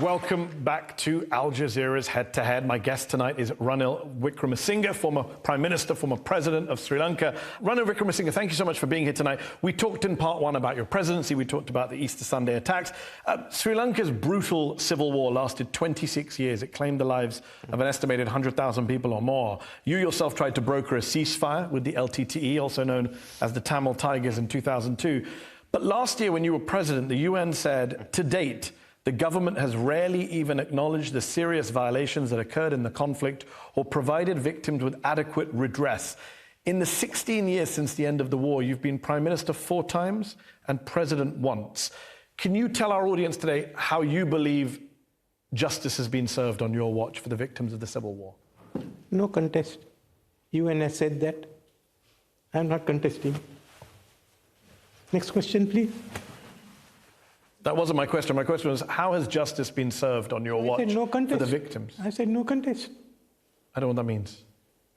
Welcome back to Al Jazeera's Head to Head. My guest tonight is Ranil Wickremesinghe, former Prime Minister, former President of Sri Lanka. Ranil Wickremesinghe, thank you so much for being here tonight. We talked in part one about your presidency. We talked about the Easter Sunday attacks. Sri Lanka's brutal civil war lasted 26 years. It claimed the lives of an estimated 100,000 people or more. You yourself tried to broker a ceasefire with the LTTE, also known as the Tamil Tigers, in 2002. But last year when you were president, the UN said, to date, the government has rarely even acknowledged the serious violations that occurred in the conflict or provided victims with adequate redress. In the 16 years since the end of the war, you've been Prime Minister 4 times and President once. Can you tell our audience today how you believe justice has been served on your watch for the victims of the civil war? No contest. UN has said that. I'm not contesting. Next question, please. That wasn't my question. My question was, how has justice been served on your watch for the victims? I said no contest. I don't know what that means.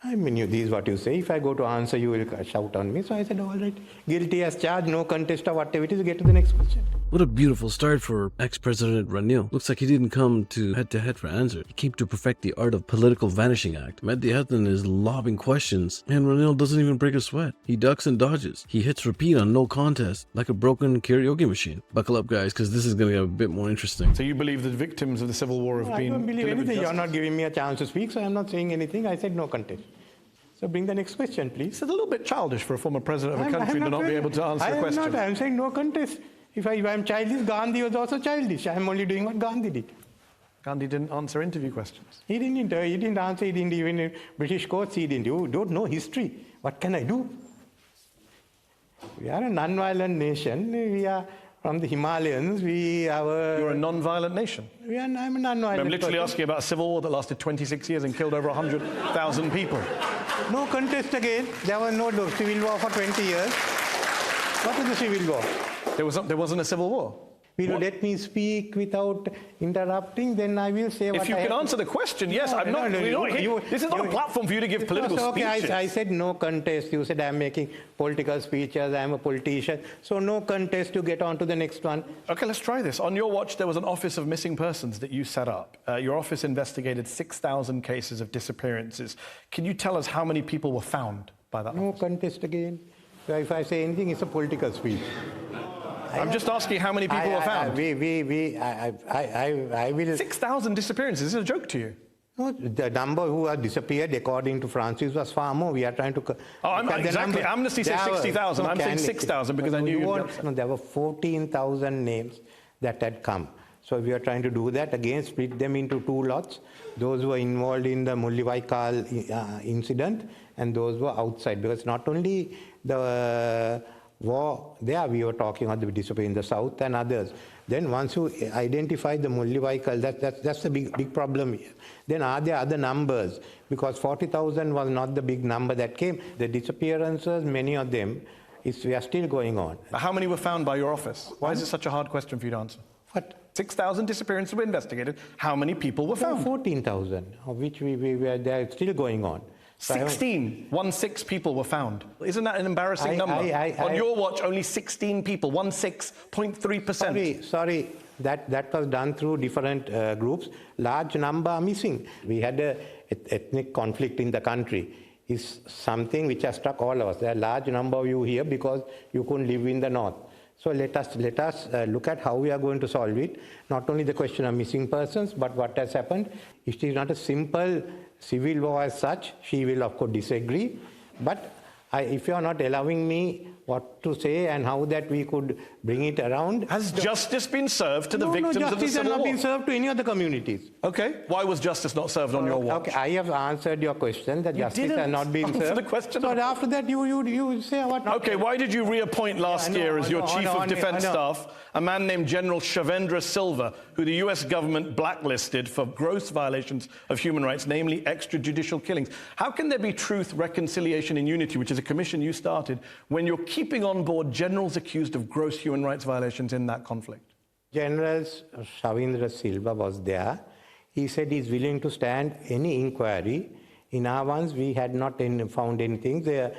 I mean, this is what you say. If I go to answer, you will shout on me. So I said, all right, guilty as charged, no contest or whatever it is, get to the next question. What a beautiful start for ex-President Ranil. Looks like he didn't come to head-to-head for answers. He came to perfect the art of political vanishing act. Mehdi Hasan is lobbing questions, and Ranil doesn't even break a sweat. He ducks and dodges. He hits repeat on no contest, like a broken karaoke machine. Buckle up, guys, because this is going to get a bit more interesting. So you believe the victims of the civil war have been... I don't believe anything. You're not giving me a chance to speak, so I'm not saying anything. I said no contest. So bring the next question, please. It's a little bit childish for a former president of a country to not be able to answer a question. I'm saying no contest. If I'm childish, Gandhi was also childish. I'm only doing what Gandhi did. Gandhi didn't answer interview questions. He didn't answer, he didn't even in British courts, he didn't. You don't know history. What can I do? We are a non-violent nation. We are from the Himalayas. You're a non-violent nation? I'm a non-violent I'm literally asking about a civil war that lasted 26 years and killed over 100,000 people. No contest again. There was no civil war for 20 years. What is the civil war? There wasn't a civil war. Will you let me speak without interrupting? Then I will say what If you can answer the question, yes. This is not a platform for you to give political speeches. I said no contest. You said I'm making political speeches. I'm a politician. So no contest to get on to the next one. Okay, let's try this. On your watch, there was an Office of Missing Persons that you set up. Your office investigated 6,000 cases of disappearances. Can you tell us how many people were found by that No office? contest again. So if I say anything, it's a political speech. I'm just asking how many people were found. I will... 6,000 disappearances. Is this a joke to you? No, the number who have disappeared, according to Francis, was far more. We are trying to... Exactly. Amnesty says 60,000. I'm saying 6,000 because I knew you... No, there were 14,000 names that had come. So we are trying to do that. Again, split them into 2 lots. Those who were involved in the Mullawaikal incident and those who were outside. Because not only the... war there, we were talking about the disappearance in the south and others. Then once you identify the Mullawaikal, that's the big problem here. Then are there other numbers? Because 40,000 was not the big number that came. The disappearances, many of them, we are still going on. How many were found by your office? Why is it such a hard question for you to answer? What? 6,000 disappearances were investigated. How many people were found? 14,000, of which they're still going on. 16 people were found. Isn't that an embarrassing number? On your watch, only 16 people, 16.3%. Sorry, that was done through different groups. Large number are missing. We had an ethnic conflict in the country. It's something which has struck all of us. There are a large number of you here because you couldn't live in the north. So let us look at how we are going to solve it. Not only the question of missing persons, but what has happened. It is not a simple civil war as such. She will, of course, disagree. But if you are not allowing me what to say and how that we could bring it around... Has justice been served to the victims of the civil war? No, justice has not been served to any of the communities. Okay. Why was justice not served on your watch? Okay, I have answered your question that justice has not been served. The question. So after that, you say what... Okay, why did you reappoint last year as your Chief of Defence Staff a man named General Shavendra Silva, who the US government blacklisted for gross violations of human rights, namely extrajudicial killings? How can there be truth, reconciliation and unity, which is a commission you started, when you're keeping on board generals accused of gross human rights violations in that conflict? General Shavendra Silva was there. He said he's willing to stand any inquiry. In our ones, we had not found anything. The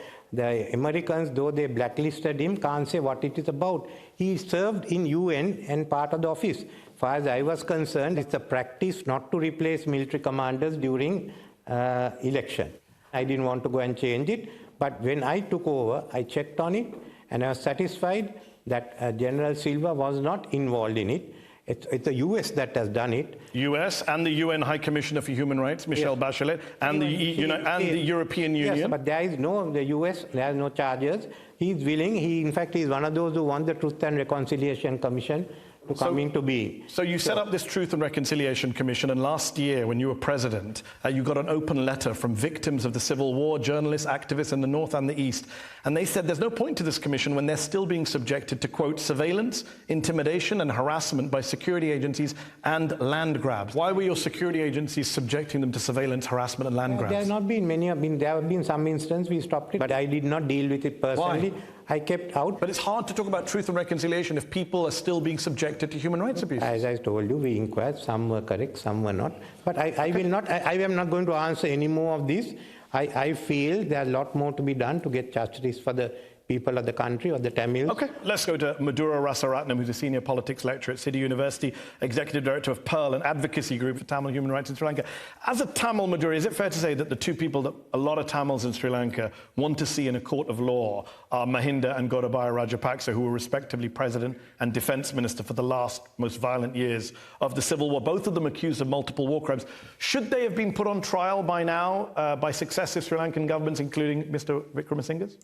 Americans, though they blacklisted him, can't say what it is about. He served in UN and part of the office. far as I was concerned, it's a practice not to replace military commanders during election. I didn't want to go and change it, but when I took over, I checked on it, and I was satisfied that General Silva was not involved in it. It's the US that has done it. US and the UN High Commissioner for Human Rights, Michelle Bachelet, and the European Union. Yes, but the US, there are no charges. He's willing. In fact, he's one of those who want the Truth and Reconciliation Commission to come into being. So you set up this Truth and Reconciliation Commission, and last year, when you were president, you got an open letter from victims of the Civil War, journalists, activists in the North and the East, and they said there's no point to this commission when they're still being subjected to, quote, surveillance, intimidation and harassment by security agencies and land grabs. Why were your security agencies subjecting them to surveillance, harassment and land grabs? There have not been many. There have been some instances we stopped it, but I did not deal with it personally. Why? I kept out. But it's hard to talk about truth and reconciliation if people are still being subjected to human rights abuse. As I told you, we inquired. Some were correct, some were not. But I will not. I am not going to answer any more of this. I feel there are a lot more to be done to get justice for the people of the country, or the Tamils. Okay, let's go to Madhura Rasaratnam, who's a senior politics lecturer at City University, executive director of Pearl, an advocacy group for Tamil human rights in Sri Lanka. As a Tamil, Madhura, is it fair to say that the two people that a lot of Tamils in Sri Lanka want to see in a court of law are Mahinda and Gotabaya Rajapaksa, who were respectively president and defense minister for the last most violent years of the Civil War, both of them accused of multiple war crimes? Should they have been put on trial by now by successive Sri Lankan governments, including Mr. Wickremesinghe's?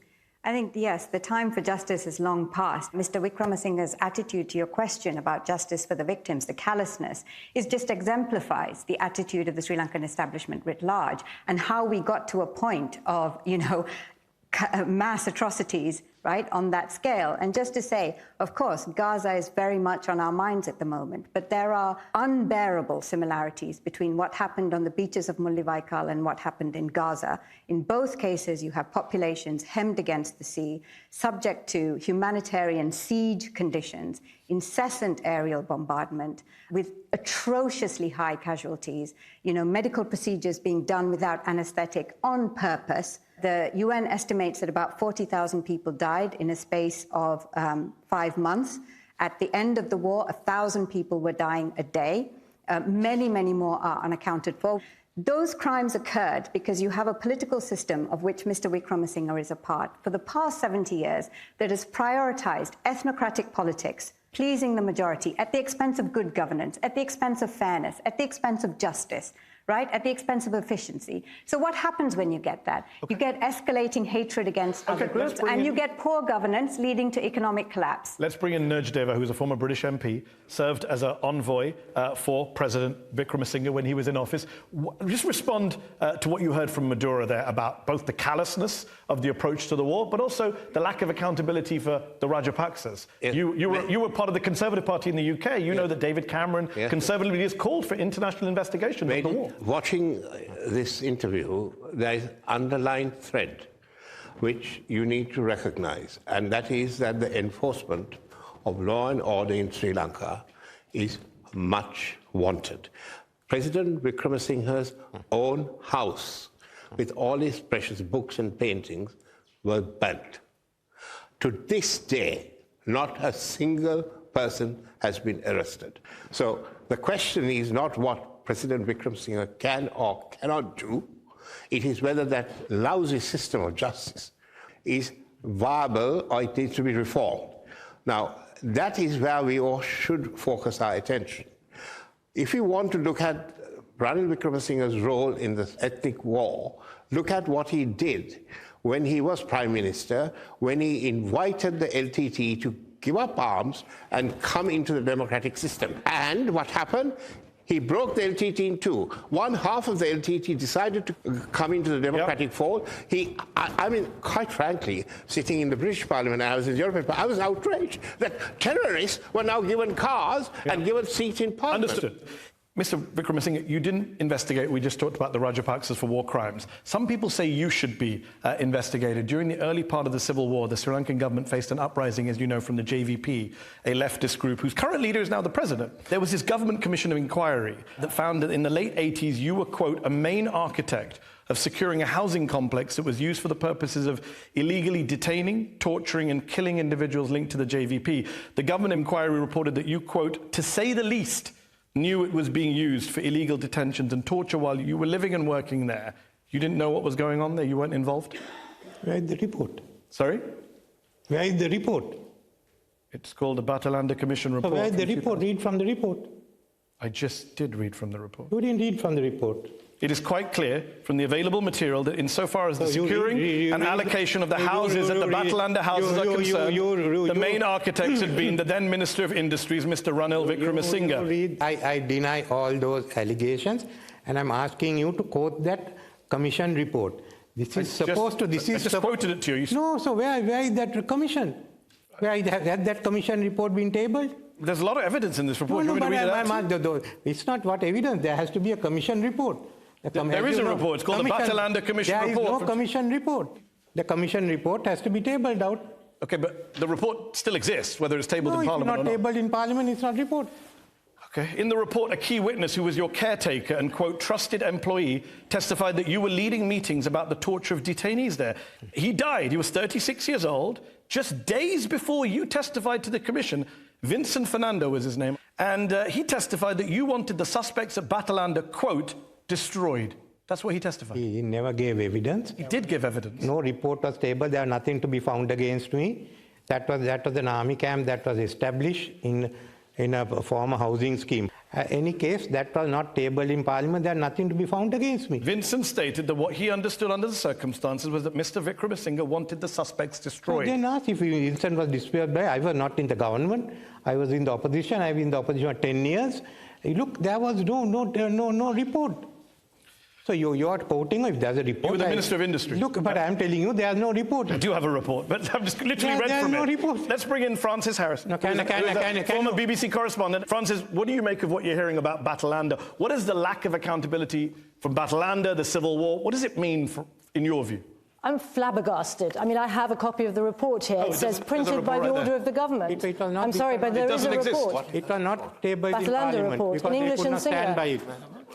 I think, yes, the time for justice is long past. Mr. Wickremesinghe's attitude to your question about justice for the victims, the callousness, just exemplifies the attitude of the Sri Lankan establishment writ large, and how we got to a point of, mass atrocities, right, on that scale. And just to say, of course, Gaza is very much on our minds at the moment, but there are unbearable similarities between what happened on the beaches of Mullawaikal and what happened in Gaza. In both cases, you have populations hemmed against the sea, subject to humanitarian siege conditions, incessant aerial bombardment, with atrociously high casualties, medical procedures being done without anesthetic on purpose. The UN estimates that about 40,000 people died in a space of 5 months. At the end of the war, 1,000 people were dying a day. Many, many more are unaccounted for. Those crimes occurred because you have a political system of which Mr. Wickremesinghe is a part for the past 70 years that has prioritized ethnocratic politics, pleasing the majority at the expense of good governance, at the expense of fairness, at the expense of justice, right, at the expense of efficiency. So what happens when you get that? Okay. You get escalating hatred against other groups, and you get poor governance leading to economic collapse. Let's bring in Nurj Deva, who's a former British MP, served as an envoy for President Wickremesinghe when he was in office. Just respond to what you heard from Madhura there about both the callousness of the approach to the war, but also the lack of accountability for the Rajapaksas. Yes. You were part of the Conservative Party in the UK. You know that David Cameron, Conservative leaders, called for international investigation of the war. Watching this interview, there is an underlying thread which you need to recognize, and that is that the enforcement of law and order in Sri Lanka is much wanted. President Wickremesinghe's own house, with all his precious books and paintings, were burnt. To this day, not a single person has been arrested. So the question is not what President Wickremesinghe can or cannot do. It is whether that lousy system of justice is viable or it needs to be reformed. Now, that is where we all should focus our attention. If you want to look at Ranil Wickremesinghe's role in the ethnic war, look at what he did when he was Prime Minister, when he invited the LTTE to give up arms and come into the democratic system. And what happened? He broke the LTT in two. One half of the LTT decided to come into the democratic fold. I mean, quite frankly, sitting in the British Parliament, I was in the European Parliament, I was outraged that terrorists were now given cars and given seats in Parliament. Understood. Mr. Wickremesinghe, you didn't investigate. We just talked about the Rajapaksas for war crimes. Some people say you should be investigated. During the early part of the civil war, the Sri Lankan government faced an uprising, as you know, from the JVP, a leftist group whose current leader is now the president. There was this government commission of inquiry that found that in the late 80s, you were, quote, a main architect of securing a housing complex that was used for the purposes of illegally detaining, torturing, and killing individuals linked to the JVP. The government inquiry reported that you, quote, to say the least, knew it was being used for illegal detentions and torture while you were living and working there. You didn't know what was going on there? You weren't involved? Where is the report? Sorry? Where is the report? It's called the Batalanda Commission So report. where is the report? Read from the report. I just did read from the report. You didn't read from the report. It is quite clear from the available material that insofar as the securing and allocation of the houses at the Batalanda houses are concerned, the main architects had been the then Minister of Industries, Mr. Ranil Wickremesinghe. I deny all those allegations, and I'm asking you to quote that commission report. This is supposed to... I just quoted it to you. No, so where is that commission? Where has that commission report been tabled? There's a lot of evidence in this report. No, but it's not what evidence. There has to be a commission report. There is a report. It's called the Batalanda Commission report. There is no commission report. The commission report has to be tabled out. Okay, but the report still exists, whether it's tabled in Parliament or not. No, it's not tabled in Parliament, it's not report. Okay. In the report, a key witness who was your caretaker and, quote, trusted employee testified that you were leading meetings about the torture of detainees there. He died. He was 36 years old. Just days before you testified to the commission, Vincent Fernando was his name, and he testified that you wanted the suspects at Batalanda, quote, destroyed. That's what he testified. He never gave evidence. He did give evidence. No report was tabled. There was nothing to be found against me. That was an army camp that was established in a former housing scheme. Any case, that was not tabled in Parliament. There was nothing to be found against me. Vincent stated that what he understood under the circumstances was that Mr. Wickremesinghe wanted the suspects destroyed. I didn't ask if Vincent was destroyed. I was not in the government. I was in the opposition. I've been in the opposition for 10 years. Look, there was no report. So you are quoting, if there's a report... You were the Minister of Industry. Look, but I'm telling you, there's no report. I do have a report, but I've just literally read from it. There's no report. Let's bring in Francis Harris. No, former BBC correspondent. Francis, what do you make of what you're hearing about Batalanda? What is the lack of accountability from Batalanda, the civil war? What does it mean, in your view? I'm flabbergasted. I mean, I have a copy of the report here. It says printed by the order of the government. I'm sorry, but there is a report. It was not tabled in Batalanda Parliament report, because in English they could and not stand by it.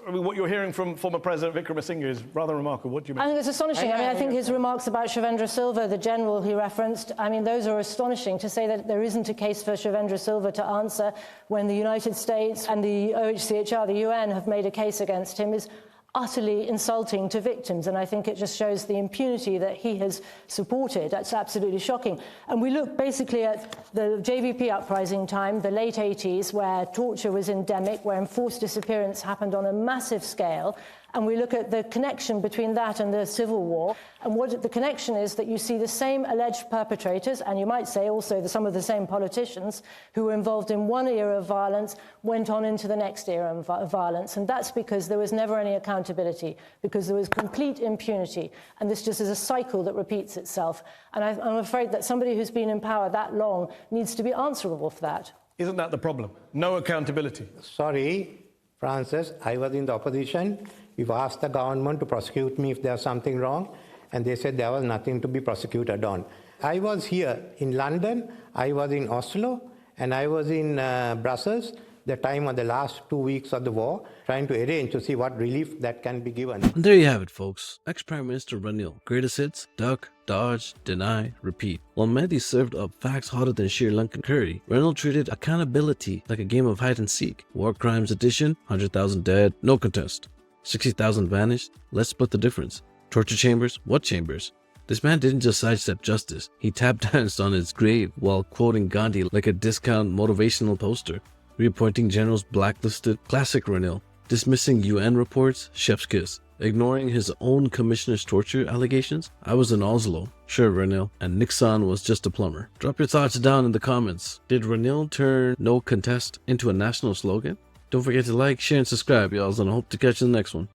I mean, what you're hearing from former President Wickremesinghe is rather remarkable. What do you mean? I think it's astonishing. I think his remarks about Shavendra Silva, the general he referenced, I mean, those are astonishing. To say that there isn't a case for Shavendra Silva to answer when the United States and the OHCHR, the UN, have made a case against him is utterly insulting to victims, and I think it just shows the impunity that he has supported. That's absolutely shocking. And we look basically at the JVP uprising time, the late 80s, where torture was endemic, where enforced disappearance happened on a massive scale, and we look at the connection between that and the civil war, and what the connection is that you see the same alleged perpetrators, and you might say also some of the same politicians who were involved in one era of violence went on into the next era of violence, and that's because there was never any accountability, because there was complete impunity, and this just is a cycle that repeats itself. And I'm afraid that somebody who's been in power that long needs to be answerable for that. Isn't that the problem? No accountability. Sorry, Francis, I was in the opposition. We've asked the government to prosecute me if there's something wrong, and they said there was nothing to be prosecuted on. I was here in London, I was in Oslo, and I was in Brussels the time of the last 2 weeks of the war, trying to arrange to see what relief that can be given. And there you have it, folks. Ex-Prime Minister Ranil. Greatest hits: duck, dodge, deny, repeat. While Mehdi served up facts hotter than Sri Lankan curry, Ranil treated accountability like a game of hide and seek. War crimes edition, 100,000 dead, no contest. 60,000 vanished, let's split the difference. Torture chambers, what chambers? This man didn't just sidestep justice, he tap danced on its grave while quoting Gandhi like a discount motivational poster. Reappointing generals blacklisted, classic Ranil. Dismissing UN reports, chef's kiss. Ignoring his own commissioner's torture allegations. I was in Oslo, sure Ranil, and Nixon was just a plumber. Drop your thoughts down in the comments. Did Ranil turn no contest into a national slogan? Don't forget to like, share, and subscribe, y'all, and I hope to catch you in the next one.